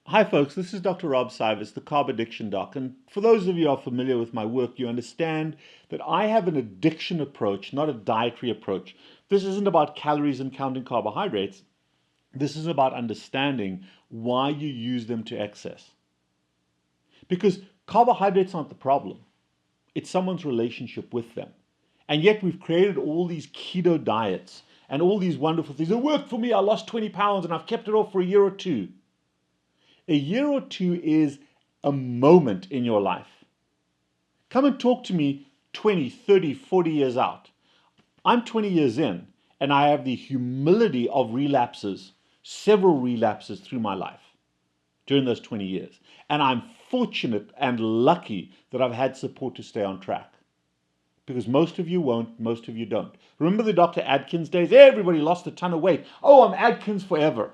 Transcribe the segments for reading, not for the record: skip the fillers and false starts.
Hi folks, this is Dr. Rob Sivers, the Carb Addiction Doc, and for those of you who are familiar with my work, you understand that I have an addiction approach, not a dietary approach. This isn't about calories and counting carbohydrates. This is about understanding why you use them to excess. Because carbohydrates aren't the problem. It's someone's relationship with them. And yet we've created all these keto diets and all these wonderful things. It worked for me, I lost 20 pounds and I've kept it off for a year or two. A year or two is a moment in your life. Come and talk to me 20, 30, 40 years out. I'm 20 years in, and I have the humility of relapses, several relapses through my life during those 20 years. And I'm fortunate and lucky that I've had support to stay on track. Because most of you won't, most of you don't. Remember the Dr. Atkins days? Everybody lost a ton of weight. Oh, I'm Atkins forever.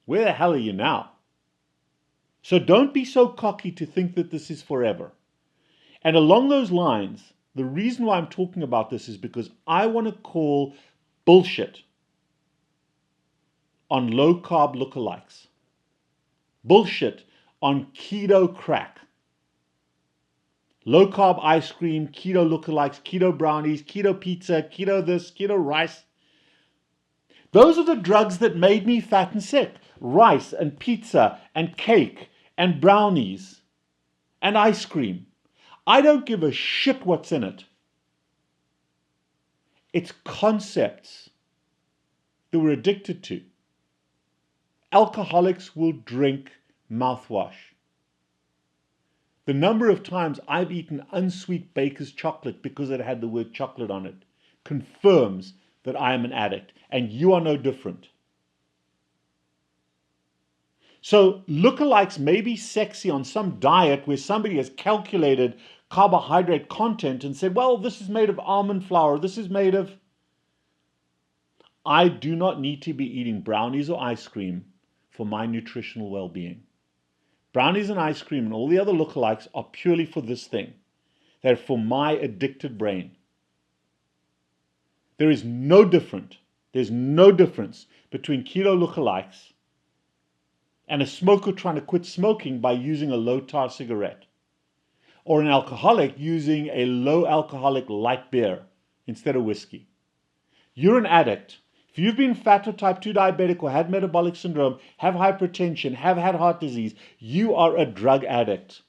Where the hell are you now? So don't be so cocky to think that this is forever. And along those lines, the reason why I'm talking about this is because I want to call bullshit on low-carb lookalikes. Bullshit on keto crack. Low-carb ice cream, keto lookalikes, keto brownies, keto pizza, keto this, keto rice. Those are the drugs that made me fat and sick. Rice and pizza and cake and brownies and ice cream. I don't give a shit what's in it. It's concepts that we're addicted to. Alcoholics will drink mouthwash. The number of times I've eaten unsweet baker's chocolate because it had the word chocolate on it confirms that I am an addict, and you are no different. So lookalikes may be sexy on some diet where somebody has calculated carbohydrate content and said, well, this is made of almond flour, this is made of... I do not need to be eating brownies or ice cream for my nutritional well-being. Brownies and ice cream and all the other lookalikes are purely for this thing. They're for my addicted brain. There's no difference between keto lookalikes and a smoker trying to quit smoking by using a low-tar cigarette, or an alcoholic using a low-alcoholic light beer instead of whiskey. You're an addict. If you've been fat or type 2 diabetic or had metabolic syndrome, have hypertension, have had heart disease, you are a drug addict.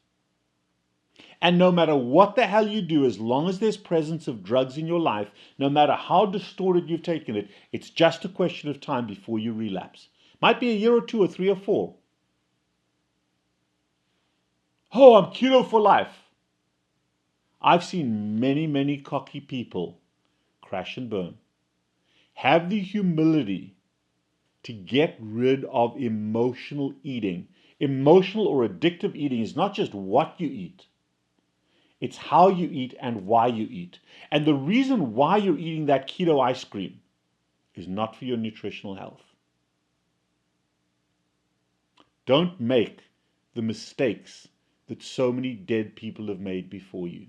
And no matter what the hell you do, as long as there's presence of drugs in your life, no matter how distorted you've taken it, it's just a question of time before you relapse. Might be a year or two or 3 or 4. Oh, I'm keto for life. I've seen many, many cocky people crash and burn. Have the humility to get rid of emotional eating. Emotional or addictive eating is not just what you eat. It's how you eat and why you eat. And the reason why you're eating that keto ice cream is not for your nutritional health. Don't make the mistakes that so many dead people have made before you.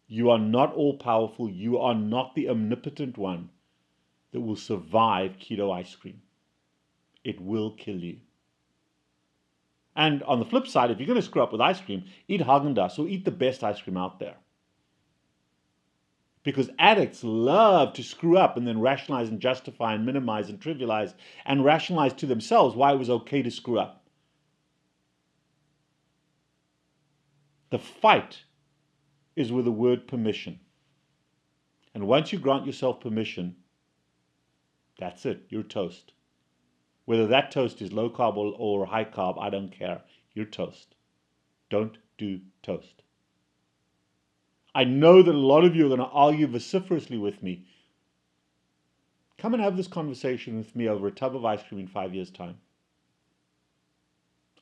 You are not all-powerful. You are not the omnipotent one that will survive keto ice cream. It will kill you. And on the flip side, if you're going to screw up with ice cream, eat Haagen-Dazs or eat the best ice cream out there. Because addicts love to screw up and then rationalize and justify and minimize and trivialize and rationalize to themselves why it was okay to screw up. The fight is with the word permission. And once you grant yourself permission, that's it, you're toast. Whether that toast is low carb or high carb, I don't care. You're toast. Don't do toast. I know that a lot of you are going to argue vociferously with me. Come and have this conversation with me over a tub of ice cream in 5 years' time.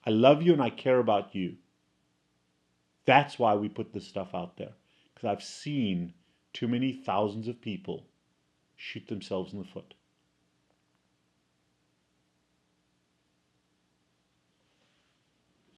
I love you and I care about you. That's why we put this stuff out there. Because I've seen too many thousands of people shoot themselves in the foot.